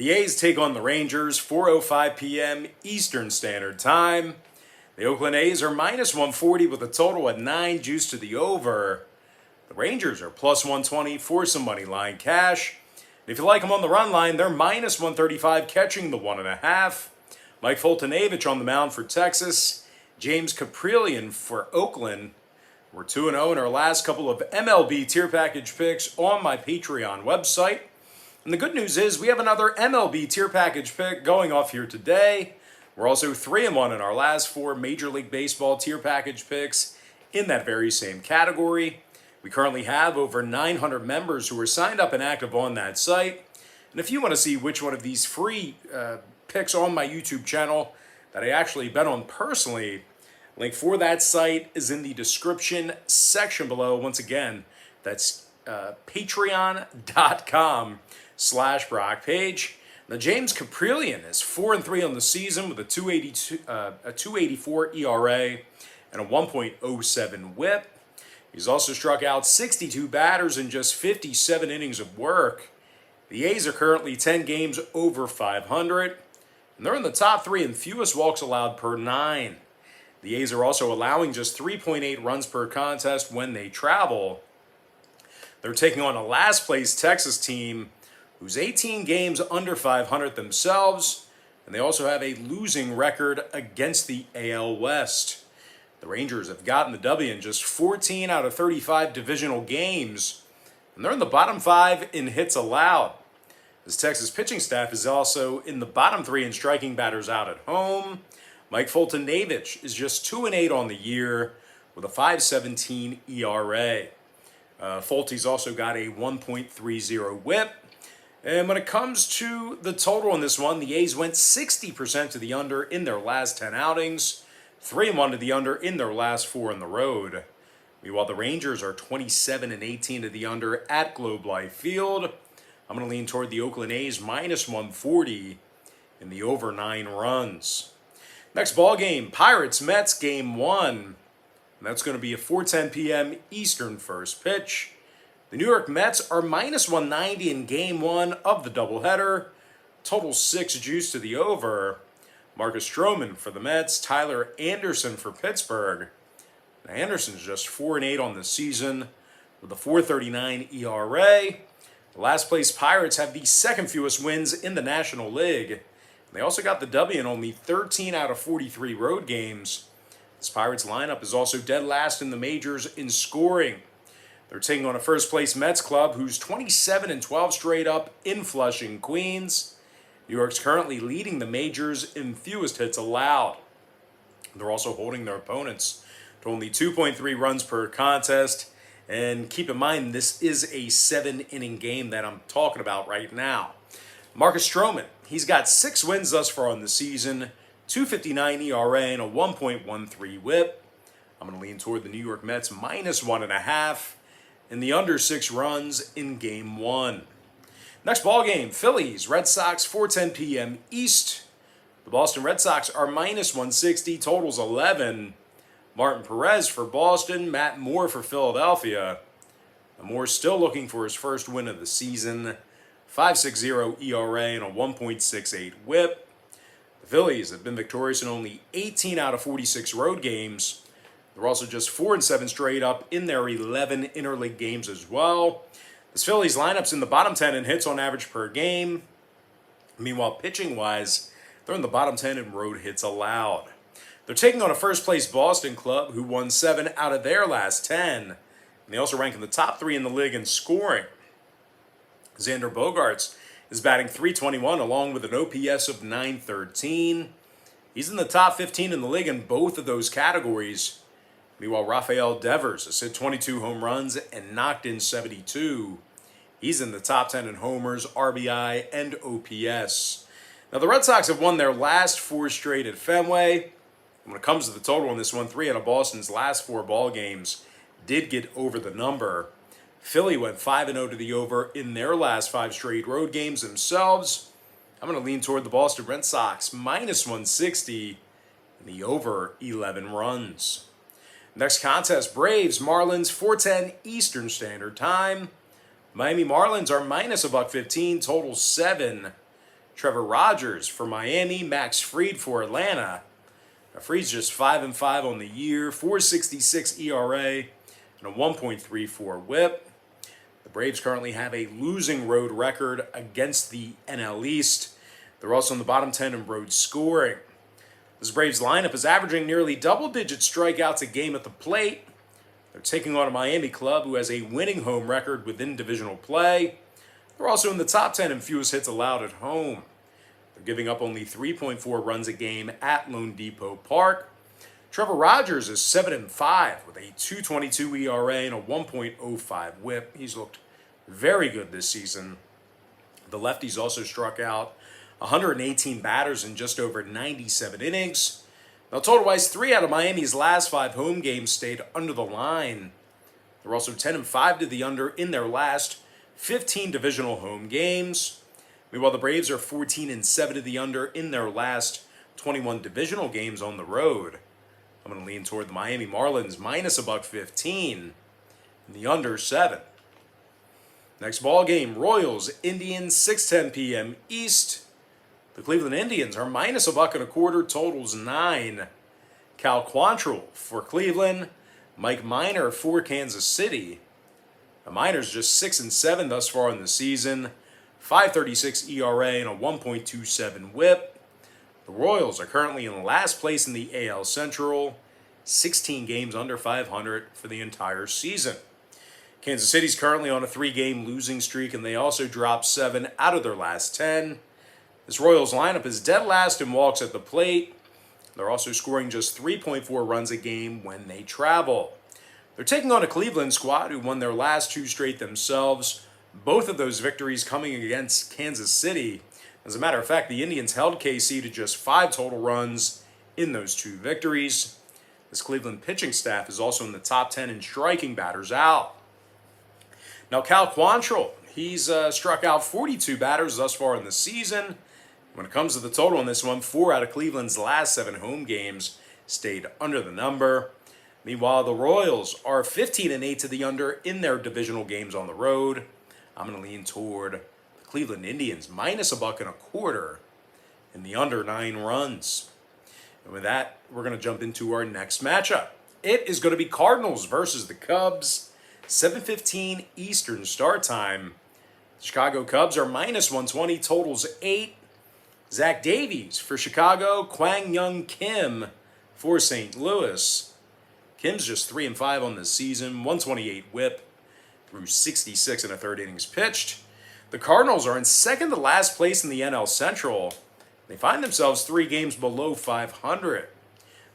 The A's take on the Rangers, 4:05 p.m. Eastern Standard Time. The Oakland A's are minus 140 with a total at 9 juice to the over. The Rangers are plus 120 for some money line cash. And if you like them on the run line, they're minus 135 catching the 1.5. Mike Foltynewicz on the mound for Texas. James Kaprielian for Oakland. We're 2-0 in our last couple of MLB tier package picks on my Patreon website. And the good news is we have another MLB tier package pick going off here today. We're also 3-1 in our last 4 Major League Baseball tier package picks in that very same category. We currently have over 900 members who are signed up and active on that site. And if you want to see which one of these free picks on my YouTube channel that I actually bet on personally, link for that site is in the description section below. Once again, that's patreon.com/Brock Page. Now, James Kaprielian is 4-3 on the season with a 2.84 ERA and a 1.07 WHIP. He's also struck out 62 batters in just 57 innings of work. The A's are currently 10 games over 500, and they're in the top 3 in fewest walks allowed per 9. The A's are also allowing just 3.8 runs per contest when they travel. They're taking on a last-place Texas team who's 18 games under 500 themselves, and they also have a losing record against the AL West. The Rangers have gotten the W in just 14 out of 35 divisional games, and they're in the bottom 5 in hits allowed. This Texas pitching staff is also in the bottom 3 in striking batters out at home. Mike Foltynewicz is just 2-8 on the year with a 5.17 ERA. Folty's also got a 1.30 WHIP. And when it comes to the total in this one, the A's went 60% to the under in their last 10 outings, 3-1 to the under in their last 4 on the road. Meanwhile, the Rangers are 27-18 to the under at Globe Life Field. I'm going to lean toward the Oakland A's minus 140 in the over 9 runs. Next ball game, Pirates-Mets game 1. And that's going to be a 4:10 p.m. Eastern first pitch. The New York Mets are minus 190 in game 1 of the doubleheader. Total 6 juice to the over. Marcus Stroman for the Mets, Tyler Anderson for Pittsburgh. Now, Anderson's just 4-8 on the season with a 4.39 ERA. The last place Pirates have the second fewest wins in the National League. They also got the W in only 13 out of 43 road games. This Pirates lineup is also dead last in the majors in scoring. They're taking on a first-place Mets club who's 27-12 straight up in Flushing, Queens. New York's currently leading the majors in fewest hits allowed. They're also holding their opponents to only 2.3 runs per contest. And keep in mind, this is a 7-inning game that I'm talking about right now. Marcus Stroman, he's got 6 wins thus far on the season, 2.59 ERA and a 1.13 WHIP. I'm going to lean toward the New York Mets minus 1.5 in the under 6 runs in game 1. Next ball game, Phillies, Red Sox, 4:10 p.m. East. The Boston Red Sox are minus 160, totals 11. Martin Perez for Boston, Matt Moore for Philadelphia. Moore still looking for his first win of the season, 5.60 ERA and a 1.68 WHIP. The Phillies have been victorious in only 18 out of 46 road games. They're also just 4-7 straight up in their 11 interleague games as well. This Phillies lineup's in the bottom 10 in hits on average per game. Meanwhile, pitching-wise, they're in the bottom 10 in road hits allowed. They're taking on a first-place Boston club who won 7 out of their last 10. And they also rank in the top 3 in the league in scoring. Xander Bogaerts is batting .321 along with an OPS of .913. He's in the top 15 in the league in both of those categories. Meanwhile, Rafael Devers has hit 22 home runs and knocked in 72. He's in the top 10 in homers, RBI, and OPS. Now, the Red Sox have won their last 4 straight at Fenway. When it comes to the total in this one, 3 out of Boston's last 4 ball games did get over the number. Philly went 5-0 to the over in their last 5 straight road games themselves. I'm going to lean toward the Boston Red Sox minus 160 in the over 11 runs. Next contest, Braves, Marlins, 4:10 Eastern Standard Time. Miami Marlins are minus $1.15, total 7. Trevor Rogers for Miami, Max Fried for Atlanta. Now, Fried's just 5-5 on the year, 4.66 ERA, and a 1.34 WHIP. The Braves currently have a losing road record against the NL East. They're also in the bottom 10 in road scoring. This Braves lineup is averaging nearly double-digit strikeouts a game at the plate. They're taking on a Miami club who has a winning home record within divisional play. They're also in the top 10 in fewest hits allowed at home. They're giving up only 3.4 runs a game at Lone Depot Park. Trevor Rogers is 7-5 with a 2.22 ERA and a 1.05 WHIP. He's looked very good this season. The lefty's also struck out 118 batters in just over 97 innings. Now, total-wise, 3 out of Miami's last 5 home games stayed under the line. They're also 10-5 to the under in their last 15 divisional home games. Meanwhile, the Braves are 14-7 to the under in their last 21 divisional games on the road. I'm going to lean toward the Miami Marlins minus $1.15 and the under 7. Next ball game, Royals, Indians, 6:10 p.m. East. The Cleveland Indians are minus $1.25, totals 9. Cal Quantrill for Cleveland, Mike Minor for Kansas City. The Miners just 6-7 thus far in the season, 5.36 ERA and a 1.27 WHIP. The Royals are currently in last place in the AL Central, 16 games under 500 for the entire season. Kansas City's currently on a 3-game losing streak, and they also dropped 7 out of their last 10. This Royals lineup is dead last in walks at the plate. They're also scoring just 3.4 runs a game when they travel. They're taking on a Cleveland squad who won their last 2 straight themselves, both of those victories coming against Kansas City. As a matter of fact, the Indians held KC to just 5 total runs in those 2 victories. This Cleveland pitching staff is also in the top 10 in striking batters out. Now, Cal Quantrill, he's struck out 42 batters thus far in the season. When it comes to the total on this one, 4 out of Cleveland's last 7 home games stayed under the number. Meanwhile, the Royals are 15-8 to the under in their divisional games on the road. I'm going to lean toward the Cleveland Indians minus $1.25 in the under 9 runs. And with that, we're going to jump into our next matchup. It is going to be Cardinals versus the Cubs, 7:15 Eastern start time. The Chicago Cubs are minus 120, totals 8. Zach Davies for Chicago, Kwang Young Kim for St. Louis. Kim's just 3-5 on the season, 128 WHIP through 66 1/3 innings pitched. The Cardinals are in second to last place in the NL Central. They find themselves 3 games below 500.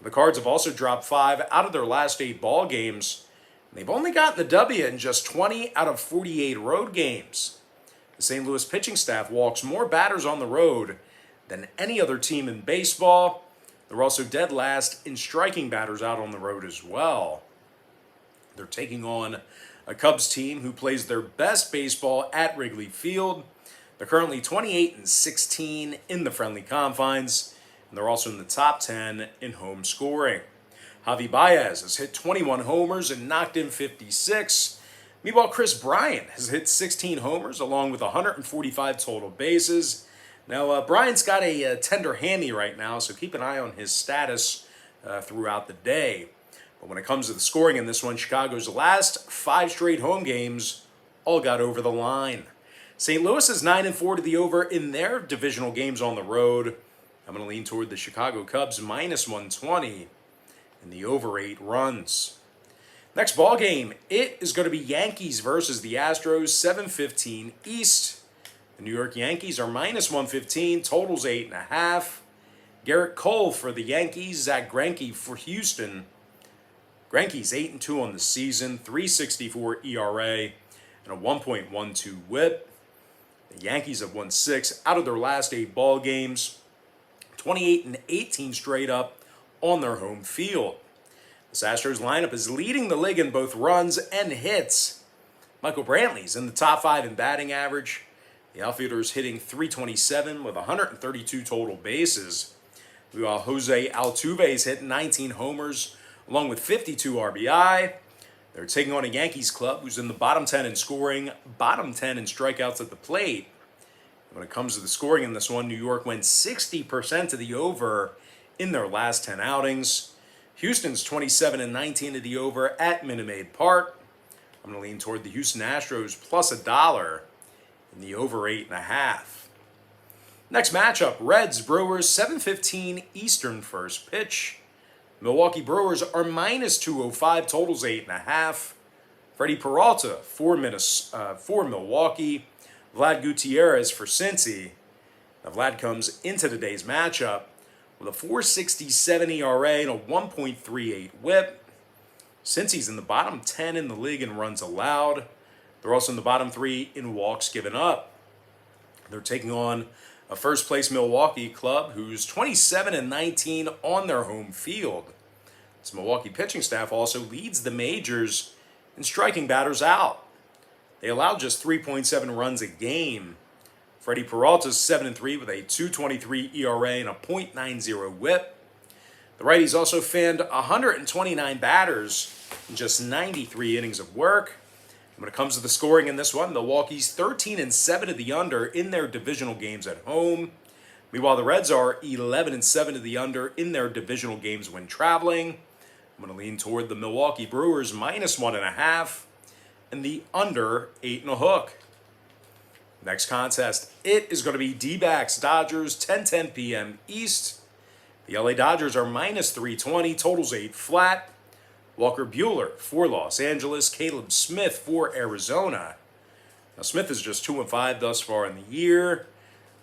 The Cards have also dropped 5 out of their last 8 ball games. They've only gotten the W in just 20 out of 48 road games. The St. Louis pitching staff walks more batters on the road than any other team in baseball. They're also dead last in striking batters out on the road as well. They're taking on a Cubs team who plays their best baseball at Wrigley Field. They're currently 28-16 in the friendly confines, and they're also in the top 10 in home scoring. Javi Baez has hit 21 homers and knocked in 56. Meanwhile, Chris Bryant has hit 16 homers along with 145 total bases. Now, Bryant's got a tender hammy right now, so keep an eye on his status throughout the day. But when it comes to the scoring in this one, Chicago's last 5 straight home games all got over the line. St. Louis is 9-4 to the over in their divisional games on the road. I'm going to lean toward the Chicago Cubs minus 120 and the over 8 runs. Next ball game, it is going to be Yankees versus the Astros, 7:15 East. The New York Yankees are minus 115, totals 8.5. Garrett Cole for the Yankees, Zach Greinke for Houston. Greinke's 8-2 on the season, 3.64 ERA, and a 1.12 WHIP. The Yankees have won 6 out of their last 8 ball games, 28-18 straight up on their home field. This Astros lineup is leading the league in both runs and hits. Michael Brantley's in the top 5 in batting average. The outfielder is hitting .327 with 132 total bases. While Jose Altuve's hit 19 homers along with 52 RBI. They're taking on a Yankees club who's in the bottom 10 in scoring, bottom 10 in strikeouts at the plate. When it comes to the scoring in this one, New York went 60% to the over in their last 10 outings. Houston's 27-19 to the over at Minute Maid Park. I'm going to lean toward the Houston Astros plus $1 in the over 8.5. Next matchup, Reds Brewers, 7:15 Eastern first pitch. Milwaukee Brewers are minus 205, totals 8.5. Freddie Peralta for Milwaukee. Vlad Gutierrez for Cincy. Now Vlad comes into today's matchup with a 4.67 ERA and a 1.38 WHIP. Cincy's in the bottom 10 in the league in runs allowed. They're also in the bottom 3 in walks given up. They're taking on a first-place Milwaukee club who's 27-19 on their home field. This Milwaukee pitching staff also leads the majors in striking batters out. They allowed just 3.7 runs a game. Freddie Peralta's 7-3 with a 2.23 ERA and a .90 WHIP. The righties also fanned 129 batters in just 93 innings of work. When it comes to the scoring in this one, Milwaukee's 13-7 to the under in their divisional games at home. Meanwhile, the Reds are 11-7 to the under in their divisional games when traveling. I'm going to lean toward the Milwaukee Brewers minus 1.5 and the under 8.5. Next contest, it is going to be D-backs Dodgers, 10:10 p.m. East. The LA Dodgers are minus 320, totals 8 flat. Walker Buehler for Los Angeles, Caleb Smith for Arizona. Now Smith is just 2-5 thus far in the year.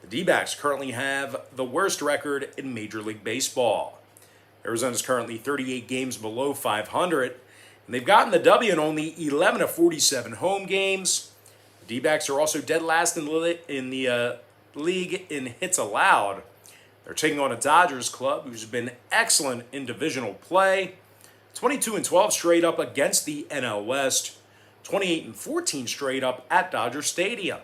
The D-backs currently have the worst record in Major League Baseball. Arizona is currently 38 games below 500, and they've gotten the W in only 11 of 47 home games. The D-backs are also dead last in the league in hits allowed. They're taking on a Dodgers club who's been excellent in divisional play. 22-12 straight up against the NL West. 28-14 straight up at Dodger Stadium.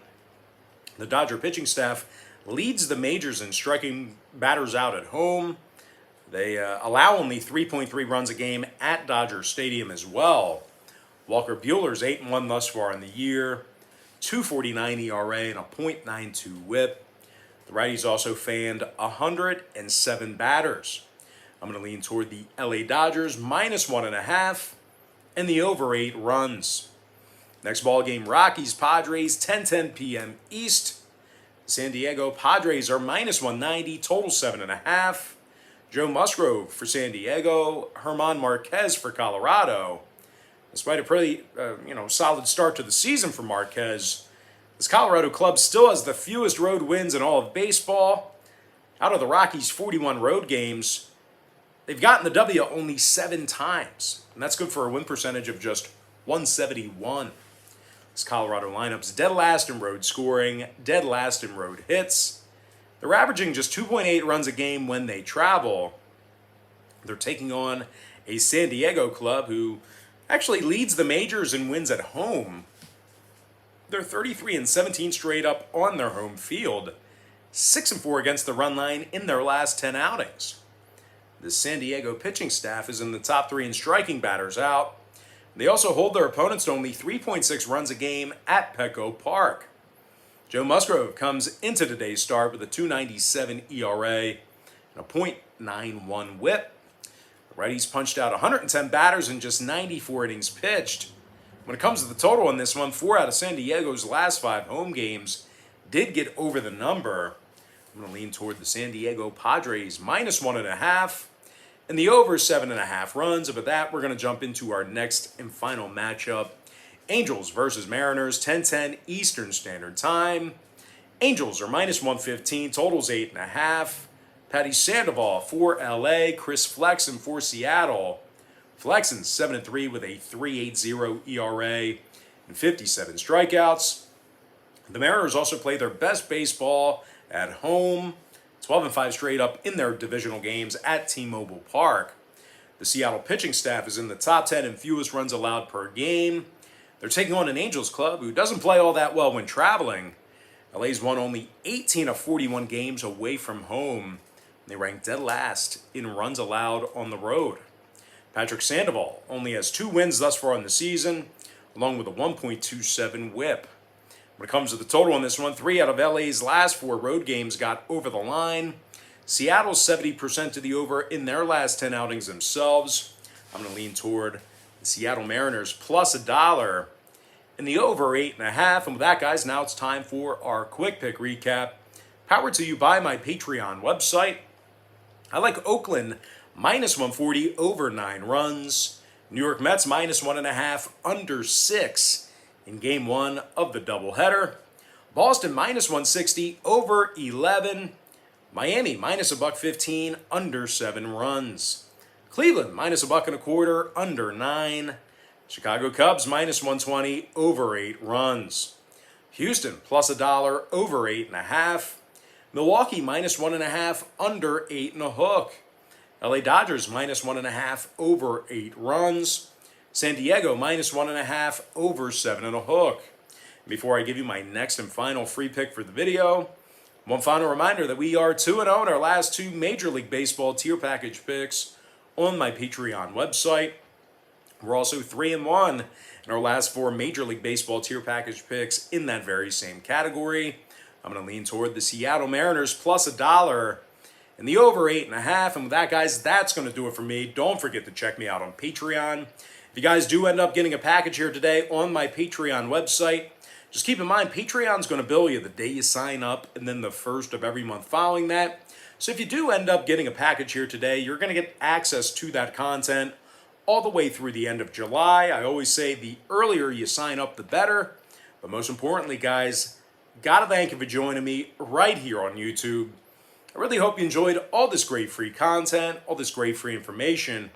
The Dodger pitching staff leads the majors in striking batters out at home. They allow only 3.3 runs a game at Dodger Stadium as well. Walker Buehler's 8-1 thus far in the year. 2.49 ERA and a .92 WHIP. The righties also fanned 107 batters. I'm going to lean toward the LA Dodgers minus 1.5 and the over 8 runs. Next ball game, Rockies Padres, 10:10 p.m. East. San Diego Padres are minus 190, total 7.5. Joe Musgrove for San Diego, German Marquez for Colorado. Despite a pretty solid start to the season for Marquez, this Colorado club still has the fewest road wins in all of baseball. Out of the Rockies' 41 road games, they've gotten the W only 7 times, and that's good for a win percentage of just 171. This Colorado lineup's dead last in road scoring, dead last in road hits. They're averaging just 2.8 runs a game when they travel. They're taking on a San Diego club who actually leads the majors in wins at home. They're 33-17 straight up on their home field, 6-4 against the run line in their last 10 outings. The San Diego pitching staff is in the top 3 in striking batters out. They also hold their opponents to only 3.6 runs a game at Petco Park. Joe Musgrove comes into today's start with a 2.97 ERA and a .91 WHIP. The righties punched out 110 batters in just 94 innings pitched. When it comes to the total in this one, 4 out of San Diego's last 5 home games did get over the number. I'm going to lean toward the San Diego Padres minus 1.5 and the over 7.5 runs. And with that, we're going to jump into our next and final matchup. Angels versus Mariners, 10:10 Eastern Standard Time. Angels are minus 115, totals 8.5. Patty Sandoval for LA, Chris Flexen for Seattle. Flexen's 7-3 with a 3.80 ERA and 57 strikeouts. The Mariners also play their best baseball at home, 12-5 straight up in their divisional games at T-Mobile Park. The Seattle pitching staff is in the top 10 in fewest runs allowed per game. They're taking on an Angels club who doesn't play all that well when traveling. LA's won only 18 of 41 games away from home. They rank dead last in runs allowed on the road. Patrick Sandoval only has 2 wins thus far in the season, along with a 1.27 WHIP. When it comes to the total on this one, 3 out of LA's last 4 road games got over the line. Seattle's 70% to the over in their last 10 outings themselves. I'm going to lean toward the Seattle Mariners plus $1 in the over 8.5. And with that, guys, now it's time for our quick pick recap. Powered to you by my Patreon website. I like Oakland minus 140 over 9 runs. New York Mets minus 1.5 under 6 in Game 1 of the doubleheader. Boston minus 160 over 11. Miami minus $1.15 under 7 runs. Cleveland minus $1.25 under 9. Chicago Cubs minus 120 over 8 runs. Houston plus $1 over 8.5. Milwaukee minus 1.5 under 8.5. LA Dodgers minus 1.5 over 8 runs. San Diego minus 1.5 over 7.5. Before I give you my next and final free pick for the video, one final reminder that we are 2-0 in our last 2 Major League Baseball tier package picks on my Patreon website. We're also 3-1 in our last 4 Major League Baseball tier package picks in that very same category. I'm going to lean toward the Seattle Mariners plus $1 in the over 8.5. And with that, guys, that's going to do it for me. Don't forget to check me out on Patreon. If you guys do end up getting a package here today on my Patreon website, just keep in mind, Patreon's going to bill you the day you sign up and then the first of every month following that. So if you do end up getting a package here today, you're going to get access to that content all the way through the end of July. I always say the earlier you sign up, the better. But most importantly, guys, gotta thank you for joining me right here on YouTube. I really hope you enjoyed all this great free content, all this great free information.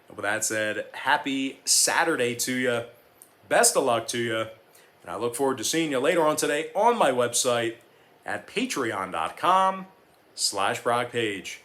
And with that said, happy Saturday to you. Best of luck to you. And I look forward to seeing you later on today on my website at patreon.com/BrockPage.